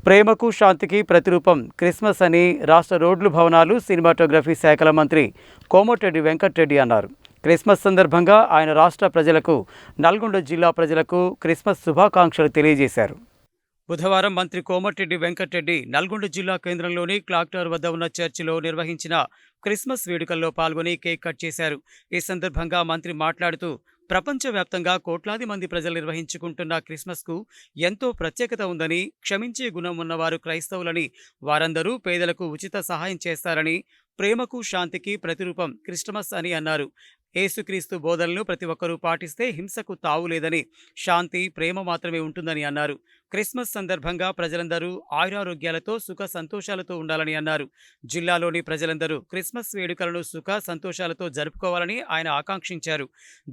ప్రేమకు శాంతికి ప్రతిరూపం క్రిస్మస్ అని రాష్ట్ర రోడ్లు భవనాలు సినిమాటోగ్రఫీ శాఖల మంత్రి కోమటిరెడ్డి వెంకటరెడ్డి అన్నారు. క్రిస్మస్ సందర్భంగా ఆయన రాష్ట్ర ప్రజలకు, నల్గొండ జిల్లా ప్రజలకు క్రిస్మస్ శుభాకాంక్షలు తెలియజేశారు. బుధవారం మంత్రి కోమటిరెడ్డి వెంకటరెడ్డి నల్గొండ జిల్లా కేంద్రంలోని క్లాక్ టవర్ వద్ద ఉన్న చర్చిలో నిర్వహించిన క్రిస్మస్ వేడుకల్లో పాల్గొని కేక్ కట్ చేశారు. ఈ సందర్భంగా మంత్రి మాట్లాడుతూ, ప్రపంచవ్యాప్తంగా కోట్లాది మంది ప్రజలు నిర్వహించుకుంటున్న క్రిస్మస్కు ఎంతో ప్రత్యేకత ఉందని, క్షమించే గుణం ఉన్నవారు క్రైస్తవులని, వారందరూ పేదలకు ఉచిత సహాయం చేస్తారని, ప్రేమకు శాంతికి ప్రతిరూపం క్రిస్టమస్ అని అన్నారు. యేసుక్రీస్తు బోధనలను ప్రతి ఒక్కరూ పాటిస్తే హింసకు తావు లేదని, శాంతి, ప్రేమ మాత్రమే ఉంటుందని అన్నారు. క్రిస్మస్ సందర్భంగా ప్రజలందరూ ఆయురారోగ్యాలతో, సుఖ సంతోషాలతో ఉండాలని అన్నారు. జిల్లాలోని ప్రజలందరూ క్రిస్మస్ వేడుకలను సుఖ సంతోషాలతో జరుపుకోవాలని ఆయన ఆకాంక్షించారు.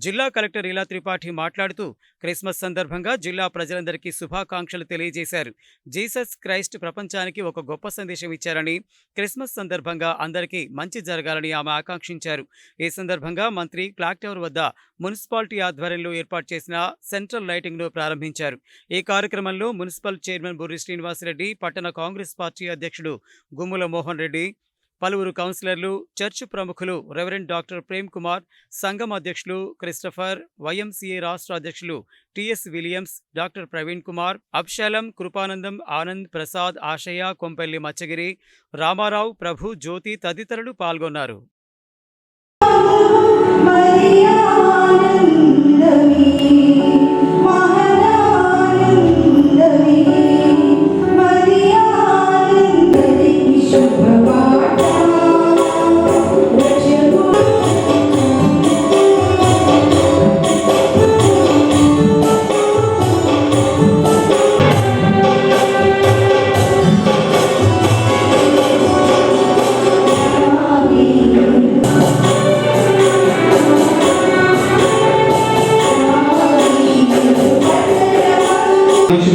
జిల్లా కలెక్టర్ ఇలా త్రిపాఠి మాట్లాడుతూ, క్రిస్మస్ సందర్భంగా జిల్లా ప్రజలందరికీ శుభాకాంక్షలు తెలియజేశారు. జీసస్ క్రైస్ట్ ప్రపంచానికి ఒక గొప్ప సందేశం ఇచ్చారని, క్రిస్మస్ సందర్భంగా అందరికీ మంచి జరగాలని ఆమె ఆకాంక్షించారు. ఈ సందర్భంగా మంత్రి క్లాక్ టవర్ వద్ద మున్సిపాలిటీ ఆధ్వర్యంలో ఏర్పాటు చేసిన సెంట్రల్ లైటింగ్ను ప్రారంభించారు. ఈ కార్యక్రమంలో మున్సిపల్ చైర్మన్ బుర్రి శ్రీనివాసరెడ్డి, పట్టణ కాంగ్రెస్ పార్టీ అధ్యక్షుడు గుమ్ముల మోహన్ రెడ్డి, పలువురు కౌన్సిలర్లు, చర్చ్ ప్రముఖులు, రెవరెండ్ డాక్టర్ ప్రేమ్ కుమార్, సంఘం అధ్యక్షులు క్రిస్టఫర్, వైఎంసీఏ రాష్ట్ర అధ్యక్షులు TS Williams, doctor Praveen Kumar, Absalom, Krupanandam, Anand, Prasad, Ashaya, Kompelli Machagiri, Ramarao, ప్రభు, జ్యోతి తదితరులు పాల్గొన్నారు.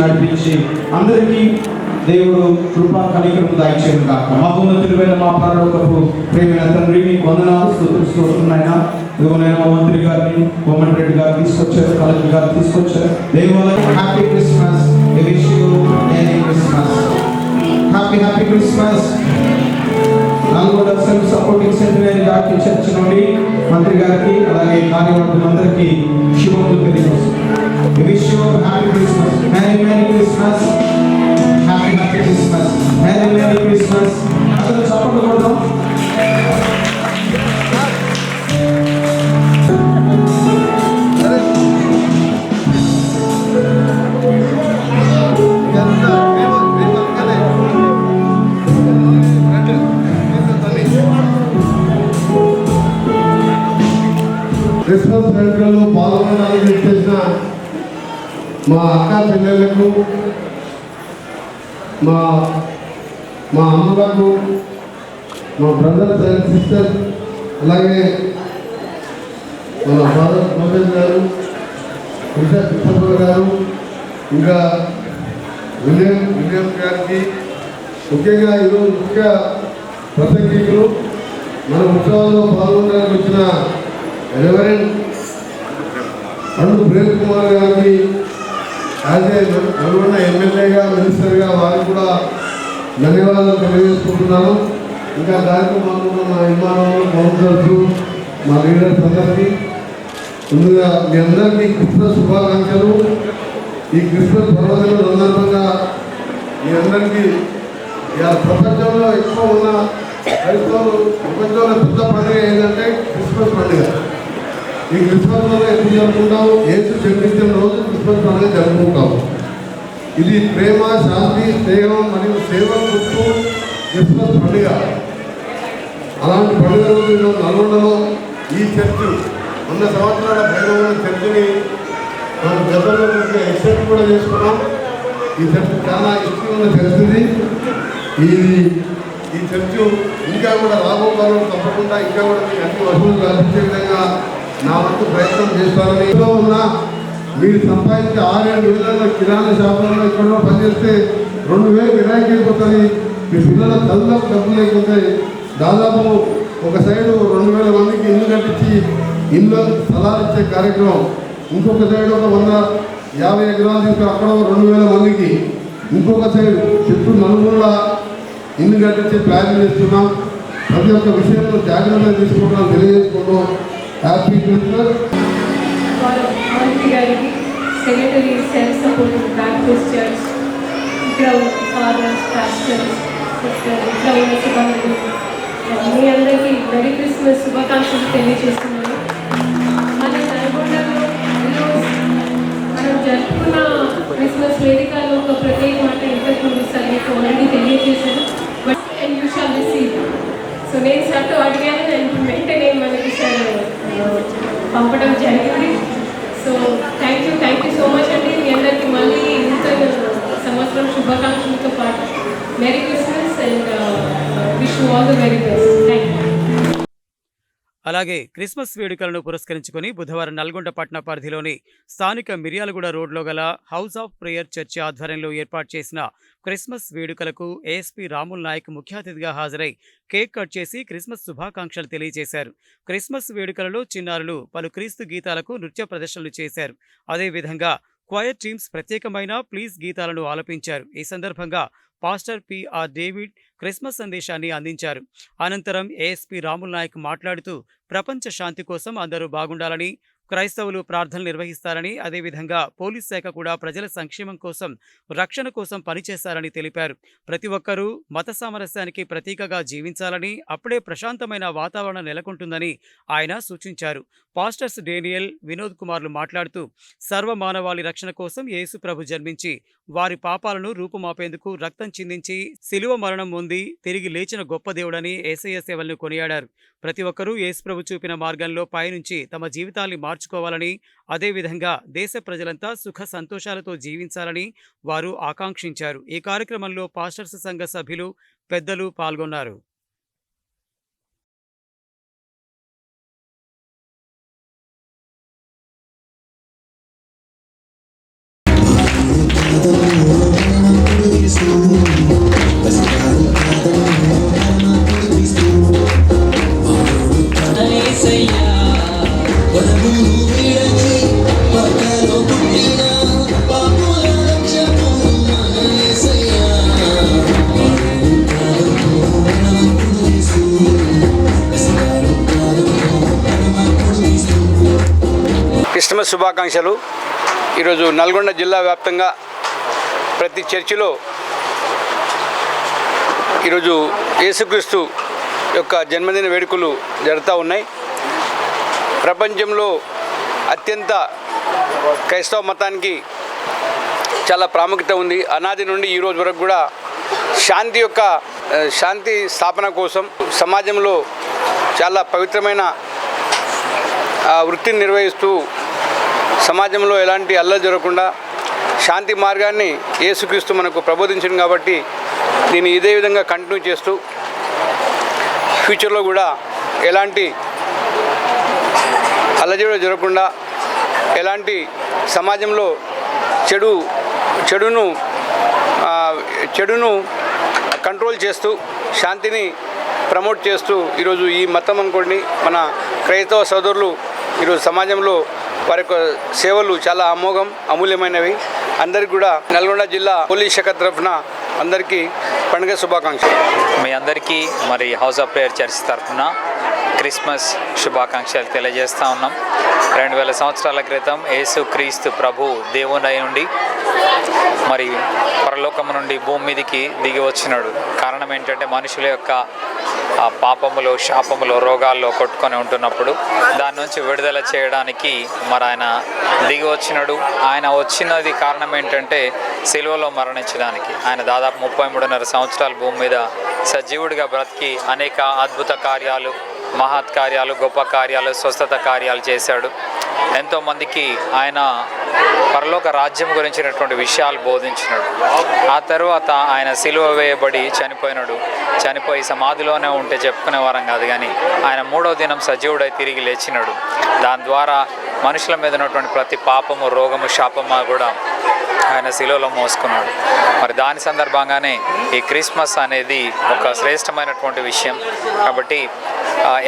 నడిపించి అందరికీ దేవుడు కృపా కనికరం దయచేయను గాక. మహోన్నతుడైన మా పరలోకపు ప్రేమైన తండ్రి, నీకు వందనాలు, స్తుతిస్తున్నాయినా. ఇదిగోనైనా మా మంత్రి గారిని, కోమటిరెడ్డి గారు తీసుకొచ్చారు, కలెక్టర్ గారు తీసుకొచ్చారు. దేవాలయం happy Christmas, wish you merry Christmas, happy Christmas. Nalgonda self supporting centenary డాక్టీ చర్చ్ నుండి మంత్రి గారికి, అలాగే కార్యవర్గులందరికీ శుభములు తెలియజేస్తున్నాను. Wish you happy Christmas, merry Christmas, happy Christmas, merry Christmas. అసలు చప్పట్లు కొడదాం. క్రిస్మస్ వేడుకల్లో పాల్గొనడానికి చేసిన మా అక్క చెల్లెళ్లకు, మా అమ్మలకు, మా బ్రదర్స్ అండ్ సిస్టర్స్, అలాగే మన భారత్ మోదన్ గారు, కృష్ణ గారు, ఇంకా విలియం గారికి, ముఖ్యంగా ఈరోజు ముఖ్య ప్రసంగికులు, మన ఉత్సవాల్లో పాల్గొనడానికి వచ్చిన రెవరెండ్ ప్రేమ్ కుమార్ గారికి, యాజ్ ఏ నల్గొండ ఎమ్మెల్యేగా, మినిస్టర్గా వారికి కూడా ధన్యవాదాలు తెలియజేసుకుంటున్నాను. ఇంకా కార్యక్రమంలో మా అభిమానులు, కౌన్సిలర్స్, మా లీడర్స్ అందరికీ ముందుగా మీ అందరికీ క్రిస్మస్ శుభాకాంక్షలు. ఈ క్రిస్మస్ పర్వదినం సందర్భంగా మీ అందరికీ ప్రపంచంలో ఎక్కువ ఉన్న క్రైస్తవులు, ప్రపంచంలో పెద్ద పండుగ ఏంటంటే క్రిస్మస్ పండుగ. ఈ క్రిస్మస్ పండుగ ఎప్పుడు జరుపుకుంటాము? యేసు జన్మించిన రోజు క్రిస్మస్ పండుగ జరుపుకుంటాము. ఇది ప్రేమ, శాంతి, స్నేహం మరియు సేవ గుర్తు క్రిస్మస్ పండుగ. అలాంటి పండుగ రోజు నల్గొండలో ఈ చర్చ్ 100 సంవత్సరాల పైన ఉన్న చర్చిని మనం గతంలో ఎక్స్టెండ్ కూడా చేసుకున్నాం. ఈ చర్చ్ చాలా ఇష్టం ఉన్న చర్చ్ ఇది. ఈ చర్చ్ ఇంకా కూడా రాబోకాలం తప్పకుండా ఇంకా కూడా మీకు అన్ని వసూలు కల్పించే విధంగా నా వంతు ప్రయత్నం చేస్తానని. ఇంట్లో ఉన్న మీరు సంపాదించే 6-7 వేలలో కిరాణా షాపులలో ఎక్కడో పనిచేస్తే 2000 వినాయకుడికి అయిపోతుంది. మీ పిల్లల చదువులకు డబ్బులు లేకపోతే దాదాపు ఒక సైడు 2000 మందికి ఇల్లు కట్టించి ఇల్లు స్థలాలు ఇచ్చే కార్యక్రమం, ఇంకొక సైడ్ ఒక 150 ఎకరాలు తీసుకుని అక్కడ 2000 మందికి ఇంకొక సైడ్ చుట్టూ నలుగురులా ఇల్లు కట్టించి ప్లాన్ చేస్తున్నాం. ప్రతి ఒక్క విషయంలో జాగ్రత్తగా తీసుకుంటాం తెలియజేసుకుంటాం. Happy Christmas. మంత్రి గారికి, secretary self support Baptist church, ఇక్కడ ఫాదర్స్, పాస్టర్స్, ఇక్కడ ఉన్న సిబ్బంది మీ అందరికీ మెరీ క్రిస్మస్ శుభాకాంక్షలు తెలియజేస్తున్నాను. మన నల్గొండలో మనం జరుపుకున్న క్రిస్మస్ వేదికలో ఒక ప్రత్యేక మాట ఇంతకు సార్ మీకు ఆల్రెడీ తెలియజేశాను. But and you shall receive. So నేను సార్తో అడిగాను అండ్ వెంటనే మనకి సార్ పంపడం జరిగింది. So thank you so much అండి. మీ అందరికీ మళ్ళీ నూతన సంవత్సరం శుభాకాంక్షలతో పాటు merry Christmas and wish you all the very best. Thank you. అలాగే క్రిస్మస్ వేడుకలను పురస్కరించుకొని బుధవారం నల్గొండ పట్టణ పరిధిలోని స్థానిక మిర్యాలగూడ రోడ్లో గల హౌస్ ఆఫ్ ప్రేయర్ చర్చి ఆధ్వర్యంలో ఏర్పాటు చేసిన క్రిస్మస్ వేడుకలకు ఏఎస్పీ రాముల్ నాయక్ ముఖ్య అతిథిగా హాజరై కేక్ కట్ చేసి క్రిస్మస్ శుభాకాంక్షలు తెలియజేశారు. క్రిస్మస్ వేడుకలలో చిన్నారులు పలు క్రీస్తు గీతాలకు నృత్య ప్రదర్శనలు చేశారు. అదేవిధంగా క్వైర్ టీమ్స్ ప్రత్యేకమైన ప్లీజ్ గీతాలను ఆలపించారు. ఈ సందర్భంగా పాస్టర్ పిఆర్ డేవిడ్ క్రిస్మస్ సందేశాన్ని అందించారు. అనంతరం ఏఎస్పీ రాముల్ నాయక్ మాట్లాడుతూ ప్రపంచ శాంతి కోసం అందరూ బాగుండాలని, క్రైస్తవులు ప్రార్థనలు నిర్వహిస్తారని, అదేవిధంగా పోలీస్ శాఖ కూడా ప్రజల సంక్షేమం కోసం, రక్షణ కోసం పనిచేస్తారని తెలిపారు. ప్రతి ఒక్కరూ మత సామరస్యానికి ప్రతీకగా జీవించాలని, అప్పుడే ప్రశాంతమైన వాతావరణం నెలకొంటుందని ఆయన సూచించారు. పాస్టర్స్ డేనియల్, వినోద్ కుమార్లు మాట్లాడుతూ సర్వమానవాళి రక్షణ కోసం యేసు ప్రభు జన్మించి వారి పాపాలను రూపుమాపేందుకు రక్తం చిందించి శిలువ మరణం పొంది తిరిగి లేచిన గొప్ప దేవుడని యేసయ్య సేవలను కొనియాడారు. ప్రతి ఒక్కరూ యేసు ప్రభు చూపిన మార్గంలో పయనించి తమ జీవితాల్ని మార్చుకోవాలని, అదేవిధంగా దేశ ప్రజలంతా సుఖ సంతోషాలతో జీవించాలని వారు ఆకాంక్షించారు. ఈ కార్యక్రమంలో పాస్టర్స్ సంఘ సభ్యులు, పెద్దలు పాల్గొన్నారు. క్రిస్మస్ శుభాకాంక్షలు. ఈరోజు నల్గొండ జిల్లా వ్యాప్తంగా ప్రతి చర్చిలో ఈరోజు యేసుక్రీస్తు యొక్క జన్మదిన వేడుకలు జరుగుతూ ఉన్నాయి. ప్రపంచంలో అత్యంత క్రైస్తవ మతానికి చాలా ప్రాముఖ్యత ఉంది. అనాది నుండి ఈ రోజు వరకు కూడా శాంతి స్థాపన కోసం సమాజంలో చాలా పవిత్రమైన వృత్తిని నిర్వహిస్తూ సమాజంలో ఎలాంటి అల్లరి జరగకుండా శాంతి మార్గాన్ని యేసుక్రీస్తు మనకు ప్రబోధించింది. కాబట్టి దీన్ని ఇదే విధంగా కంటిన్యూ చేస్తూ ఫ్యూచర్లో కూడా ఎలాంటి అల్లజడి జరగకుండా, ఎలాంటి సమాజంలో చెడును కంట్రోల్ చేస్తూ శాంతిని ప్రమోట్ చేస్తూ ఈరోజు ఈ మతం అనుకోండి మన క్రైస్తవ సోదరులు ఈరోజు సమాజంలో వారి యొక్క సేవలు చాలా అమూల్యమైనవి. అందరికీ కూడా నల్గొండ జిల్లా పోలీస్ శాఖ తరఫున అందరికీ పండుగ శుభాకాంక్షలు. మీ అందరికీ మరి హౌస్ ఆఫ్ ప్రేయర్ చర్చ్ తరఫున క్రిస్మస్ శుభాకాంక్షలు తెలియజేస్తూ ఉన్నాం. 2000 సంవత్సరాల క్రితం యేసు క్రీస్తు ప్రభు దేవుని నుండి మరి పరలోకం నుండి భూమి మీదకి దిగి వచ్చినాడు. కారణం ఏంటంటే మనుషుల యొక్క పాపములు, శాపములు, రోగాల్లో కొట్టుకొని ఉంటున్నప్పుడు దాని నుంచి విడుదల చేయడానికి మరి ఆయన దిగి వచ్చినాడు. ఆయన వచ్చినది కారణం ఏంటంటే సిలువలో మరణించడానికి. ఆయన దాదాపు 33.5 సంవత్సరాలు భూమి మీద సజీవుడిగా బ్రతికి అనేక అద్భుత కార్యాలు, మహత్ కార్యాలు, గొప్ప కార్యాలు, స్వస్థత కార్యాలు చేశాడు. ఎంతోమందికి ఆయన పరలోక రాజ్యం గురించినటువంటి విషయాలు బోధించినాడు. ఆ తర్వాత ఆయన సిలువ వేయబడి చనిపోయి సమాధిలోనే ఉంటే చెప్పుకునే వారం కాదు, కానీ ఆయన 3వ దినం సజీవుడై తిరిగి లేచినాడు. దాని ద్వారా మనుషుల మీద ఉన్నటువంటి ప్రతి పాపము, రోగము, శాపము కూడా ఆయన శిలువలో మోసుకున్నాడు. మరి దాని సందర్భంగానే ఈ క్రిస్మస్ అనేది ఒక శ్రేష్టమైనటువంటి విషయం. కాబట్టి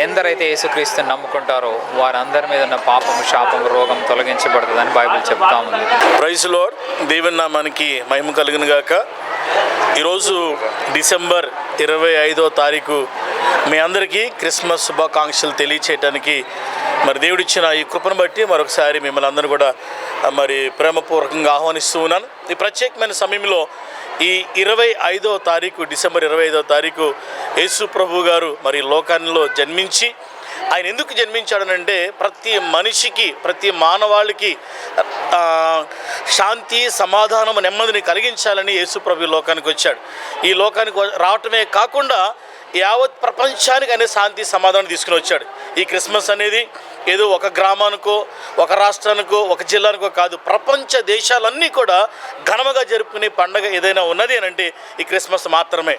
ఎందరైతే యేసుక్రీస్తుని నమ్ముకుంటారో వారందరి మీద ఉన్న పాపము, శాపము, రోగం తొలగించబడుతుందని బైబిల్ చెప్తా ఉంది. ప్రైజ్ లార్డ్, దేవుని నామానికి మహిమ కలుగును గాక. ఈరోజు డిసెంబర్ 25వ తారీఖు మీ అందరికీ క్రిస్మస్ శుభాకాంక్షలు తెలియచేయడానికి మరి దేవుడిచ్చిన ఈ కృపను బట్టి మరొకసారి మిమ్మల్ని అందరూ కూడా మరి ప్రేమపూర్వకంగా ఆహ్వానిస్తూ ఉన్నాను. ఈ ప్రత్యేకమైన సమయంలో ఈ 25వ తారీఖు, డిసెంబర్ 25వ తారీఖు యేసు ప్రభు గారు మరి లోకాల్లో జన్మించి, ఆయన ఎందుకు జన్మించాడనంటే ప్రతి మనిషికి, ప్రతి మానవాళికి శాంతి, సమాధానం, నెమ్మదిని కలిగించాలని యేసు ప్రభు లోకానికి వచ్చాడు. ఈ లోకానికి రావటమే కాకుండా యావత్ ప్రపంచానికి అనే శాంతి, సమాధానం తీసుకుని వచ్చాడు. ఈ క్రిస్మస్ అనేది ఏదో ఒక గ్రామానికో, ఒక రాష్ట్రానికో, ఒక జిల్లానికో కాదు, ప్రపంచ దేశాలన్నీ కూడా ఘనముగా జరుపుకునే పండగ ఏదైనా ఉన్నది అని అంటే ఈ క్రిస్మస్ మాత్రమే.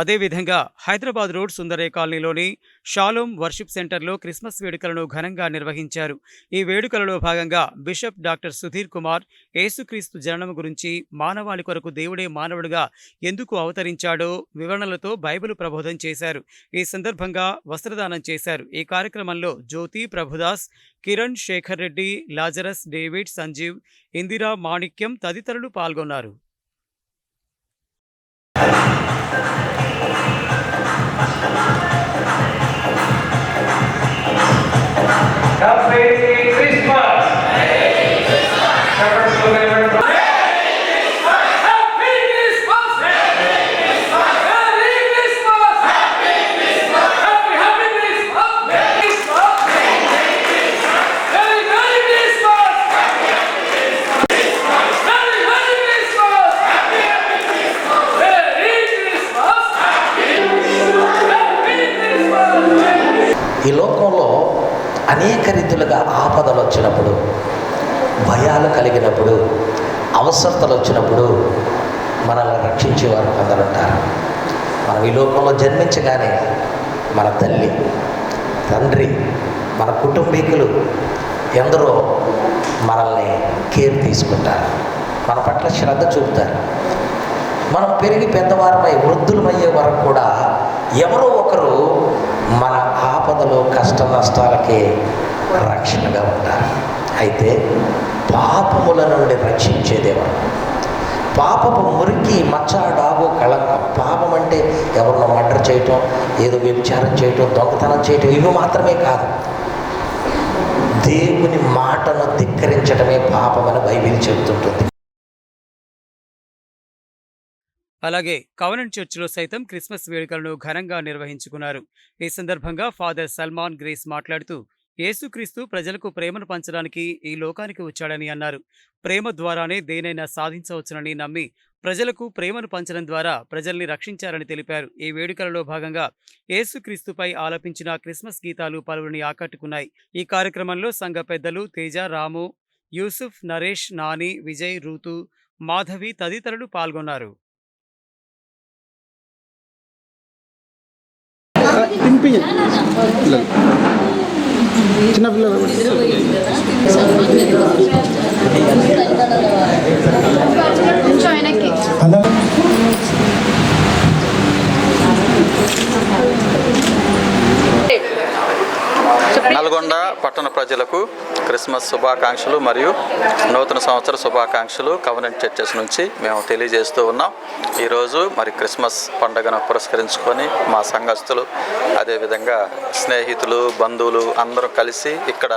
అదేవిధంగా హైదరాబాద్ రోడ్ సుందరయ్య కాలనీలోని షాలోమ్ వర్షిప్ సెంటర్లో క్రిస్మస్ వేడుకలను ఘనంగా నిర్వహించారు. ఈ వేడుకలలో భాగంగా బిషప్ డాక్టర్ సుధీర్ కుమార్ యేసుక్రీస్తు జననం గురించి, మానవాళి కొరకు దేవుడే మానవుడిగా ఎందుకు అవతరించాడో వివరణలతో బైబిల్ ప్రబోధం చేశారు. ఈ సందర్భంగా వస్త్రదానం చేశారు. ఈ కార్యక్రమంలో జ్యోతి, ప్రభుదాస్, కిరణ్, శేఖర్ రెడ్డి, లాజరస్, డేవిడ్, సంజీవ్, ఇందిరా, మాణిక్యం తదితరులు పాల్గొన్నారు. ఈ లోకంలో అనేక రీతులుగా ఆపదలు వచ్చినప్పుడు, భయాలు కలిగినప్పుడు, అవసరతలు వచ్చినప్పుడు మనల్ని రక్షించేవారు కొందరుంటారు. మనం ఈ లోకంలో జన్మించగానే మన తల్లి, తండ్రి, మన కుటుంబీకులు ఎందరో మనల్ని కేర్ తీసుకుంటారు, మన పట్ల శ్రద్ధ చూపుతారు. మనం పెరిగి పెద్దవారమై వృద్ధులమయ్యే వరకు కూడా ఎవరో ఒకరు మన ఆపదలు, కష్ట నష్టాలకి రక్షణగా ఉంటారు. అయితే పాపముల నుండి రక్షించేదేవారు. పాపపు మురికి, మచ్చ, డాగు, కళంకం. పాపం అంటే ఎవరినో మర్డర్ చేయటం, ఏదో వ్యభిచారం చేయటం, దొంగతనం చేయటం, ఇవి మాత్రమే కాదు. దేవుని మాటను ధిక్కరించడమే పాపమని బైబిల్ చెబుతుంటుంది. అలాగే కవనెంట్ చర్చిలో సైతం క్రిస్మస్ వేడుకలను ఘనంగా నిర్వహించుకున్నారు. ఈ సందర్భంగా ఫాదర్ సల్మాన్ గ్రేస్ మాట్లాడుతూ యేసుక్రీస్తు ప్రజలకు ప్రేమను పంచడానికి ఈ లోకానికి వచ్చాడని అన్నారు. ప్రేమ ద్వారానే దేనైనా సాధించవచ్చునని నమ్మి ప్రజలకు ప్రేమను పంచడం ద్వారా ప్రజల్ని రక్షించారని తెలిపారు. ఈ వేడుకలలో భాగంగా యేసుక్రీస్తుపై ఆలపించిన క్రిస్మస్ గీతాలు పలువురిని ఆకట్టుకున్నాయి. ఈ కార్యక్రమంలో సంఘ పెద్దలు తేజ, రాము, యూసుఫ్, నరేష్, నాని, విజయ్, రూతు, మాధవి తదితరులు పాల్గొన్నారు. నల్గొండ పట్టణ ప్రజలకు క్రిస్మస్ శుభాకాంక్షలు మరియు నూతన సంవత్సర శుభాకాంక్షలు కవనెంట్ చర్చెస్ నుంచి మేము తెలియజేస్తూ ఉన్నాం. ఈరోజు మరి క్రిస్మస్ పండుగను పురస్కరించుకొని మా సంఘస్థులు, అదేవిధంగా స్నేహితులు, బంధువులు అందరం కలిసి ఇక్కడ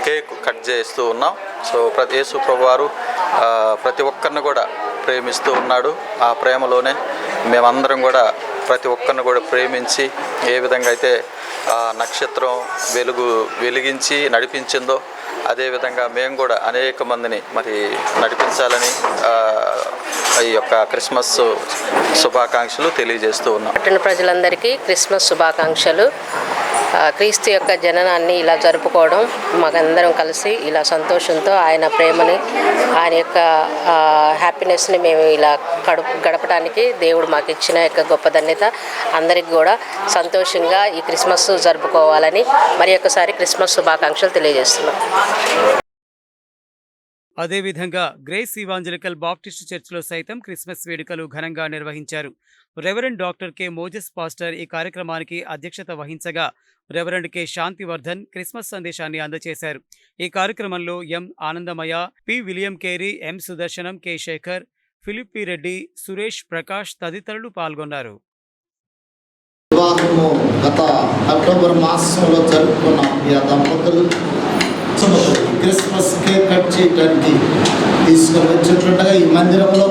కేక్ కట్ చేస్తూ ఉన్నాం. సో యేసు ప్రభువారు ప్రతి ఒక్కరిని కూడా ప్రేమిస్తూ ఉన్నాడు. ఆ ప్రేమలోనే మేమందరం కూడా ప్రతి ఒక్కరిని కూడా ప్రేమించి ఏ విధంగా అయితే నక్షత్రం వెలిగించి నడిపించిందో అదేవిధంగా మేము కూడా అనేక మందిని మరి నడిపించాలని ఈ యొక్క క్రిస్మస్ శుభాకాంక్షలు తెలియజేస్తూ ఉన్నాం. పట్టణ ప్రజలందరికీ క్రిస్మస్ శుభాకాంక్షలు. క్రీస్తు యొక్క జననాన్ని ఇలా జరుపుకోవడం, మాకందరం కలిసి ఇలా సంతోషంతో ఆయన ప్రేమని, ఆయన యొక్క హ్యాపీనెస్ని మేము ఇలా గడపడానికి దేవుడు మాకు ఇచ్చిన యొక్క గొప్ప ధన్యత. అందరికీ కూడా సంతోషంగా ఈ క్రిస్మస్ జరుపుకోవాలని మరి ఒకసారి క్రిస్మస్ శుభాకాంక్షలు తెలియజేస్తున్నాం. అదేవిధంగా గ్రేస్ ఈవాంజలికల్ బాప్టిస్టు చర్చిలో సైతం క్రిస్మస్ వేడుకలు ఘనంగా నిర్వహించారు. Reverend doctor K Moses pastor ఈ కార్యక్రమానికి అధ్యక్షత వహించగా రెవరెండ్ కె శాంతివర్ధన్ క్రిస్మస్ సందేశాన్ని అందజేశారు. ఈ కార్యక్రమంలో M Anandamayya, P William Carey, M Sudarshanam, K Shekhar, Philip P Reddy, Suresh, Prakash తదితరులు పాల్గొన్నారు. వివాహము గత అక్టోబర్ మాసంలో జరుపుకున్న ఈ దంపతులు క్రిస్మస్ కేక్ కట్ చేయడానికి తీసుకొని వచ్చేట్లుండగా ఈ మందిరంలో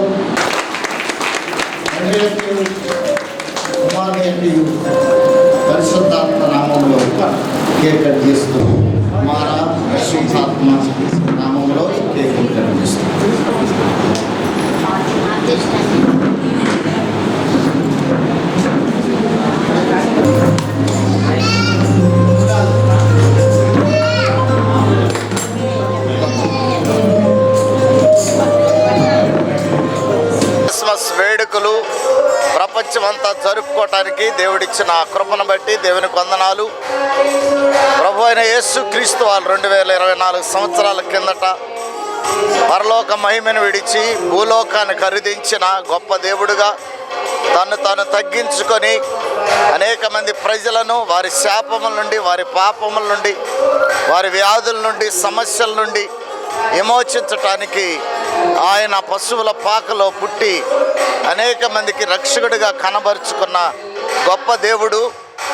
పరిశుద్ధాత్మ నామంలో కేక్ కట్ చేస్తూ మారా పరిశుద్ధాత్మ నామంలో కేక్ కట్ చేస్తూ వేడుకలు ప్రపంచమంతా జరుపుకోవటానికి దేవుడిచ్చిన కృపను బట్టి దేవునికి వందనాలు. ప్రభు అయిన యేసు క్రీస్తు వాళ్ళు 2024 సంవత్సరాల కిందట పరలోక మహిమను విడిచి భూలోకాన్ని ఖరీదించిన గొప్ప దేవుడుగా తాను తగ్గించుకొని అనేక మంది ప్రజలను వారి శాపముల నుండి, వారి పాపముల నుండి, వారి వ్యాధుల నుండి, సమస్యల నుండి విమోచించటానికి ఆయన పశువుల పాకలో పుట్టి అనేక మందికి రక్షకుడిగా కనబరుచుకున్న గొప్ప దేవుడు.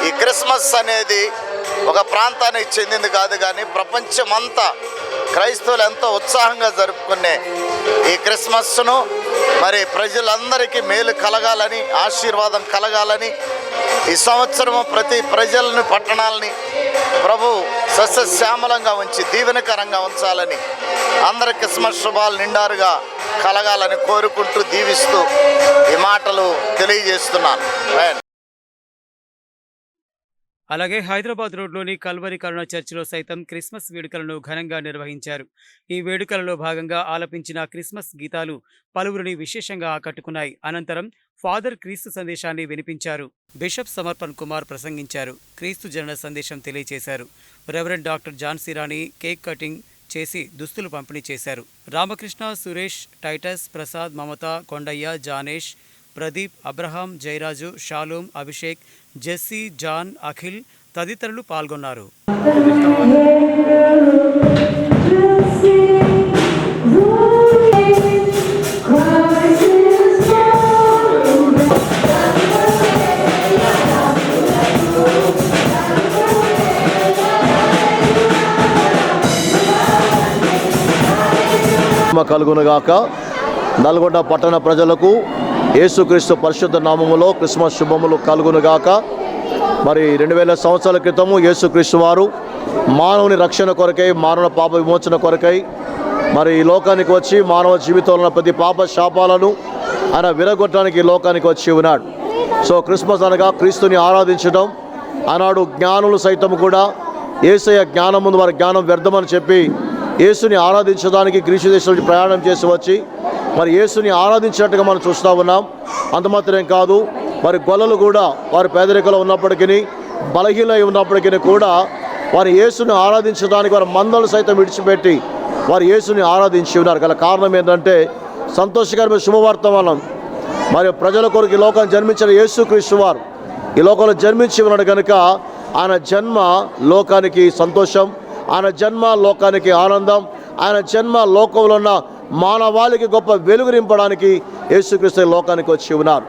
ఈ క్రిస్మస్ అనేది ఒక ప్రాంతానికి చెందింది కాదు, కానీ ప్రపంచమంతా క్రైస్తవులు ఎంతో ఉత్సాహంగా జరుపుకునే ఈ క్రిస్మస్ను మరి ప్రజలందరికీ మేలు కలగాలని, ఆశీర్వాదం కలగాలని, ఈ సంవత్సరము ప్రతి ప్రజలను, పట్టణాలని ప్రభు సస్యశ్యామలంగా ఉంచి దీవెనకరంగా ఉంచాలని, అందరి క్రిస్మస్ శుభాలు నిండారుగా కలగాలని కోరుకుంటూ దీవిస్తూ ఈ మాటలు తెలియజేస్తున్నాను. అలాగే హైదరాబాద్ రోడ్లోని కల్వరి కరుణ చర్చిలో సైతం క్రిస్మస్ వేడుకలను ఘనంగా నిర్వహించారు. ఈ వేడుకలలో భాగంగా ఆలపించిన క్రిస్మస్ గీతాలు పలువురిని విశేషంగా ఆకట్టుకున్నాయి. అనంతరం ఫాదర్ క్రీస్తు సందేశాన్ని వినిపించారు. బిషప్ సమర్పణ్ కుమార్ ప్రసంగించారు. క్రీస్తు జనన సందేశం తెలియజేశారు. Reverend doctor Jhansi Rani cake cutting చేసి దుస్తులు పంపిణీ చేశారు. Ramakrishna, Suresh, Titus, Prasad, Mamata, Kondaiah, Janesh, Pradeep, Abraham, Jayaraju, Shalom, Abhishek, Jessie, John, Akhil తదితరులు పాల్గొన్నారు. కలుగునుగాక. నల్గొండ పట్టణ ప్రజలకు యేసుక్రీస్తు పరిశుద్ధ నామములో క్రిస్మస్ శుభములు కలుగునుగాక. మరి 2000 సంవత్సరాల క్రితము యేసుక్రీస్తు వారు మానవుని రక్షణ కొరకై, మానవ పాప విమోచన కొరకై మరి ఈ లోకానికి వచ్చి మానవ జీవితంలో ఉన్న ప్రతి పాప శాపాలను ఆయన విరగొట్టడానికి ఈ లోకానికి వచ్చి ఉన్నాడు. సో క్రిస్మస్ అనగా క్రీస్తుని ఆరాధించడం. ఆనాడు జ్ఞానులు సైతం కూడా యేసయ్య జ్ఞానం ముందు వారి జ్ఞానం వ్యర్థమని చెప్పి యేసుని ఆరాధించడానికి గ్రీసు దేశం నుంచి ప్రయాణం చేసి వచ్చి మరి యేసుని ఆరాధించినట్టుగా మనం చూస్తూ ఉన్నాం. అంత మాత్రమే కాదు, వారి గొల్లలు కూడా వారి పేదరికలో ఉన్నప్పటికీ, బలహీనై ఉన్నప్పటికీ కూడా వారి యేసుని ఆరాధించడానికి వారి మందలు సైతం విడిచిపెట్టి వారు యేసుని ఆరాధించి ఉన్నారు. గల కారణం ఏంటంటే సంతోషకరమైన శుభవార్తమానం. మరి ప్రజల కొరకు ఈ లోకాన్ని జన్మించిన యేసుక్రీస్తు వారు ఈ లోకంలో జన్మించి ఉన్నాడు కనుక ఆయన జన్మ లోకానికి సంతోషం, ఆయన జన్మ లోకానికి ఆనందం, ఆయన జన్మ లోకంలో ఉన్న మానవాళికి గొప్ప వెలుగు నింపడానికి యేసుక్రీస్తు లోకానికి వచ్చి ఉన్నారు.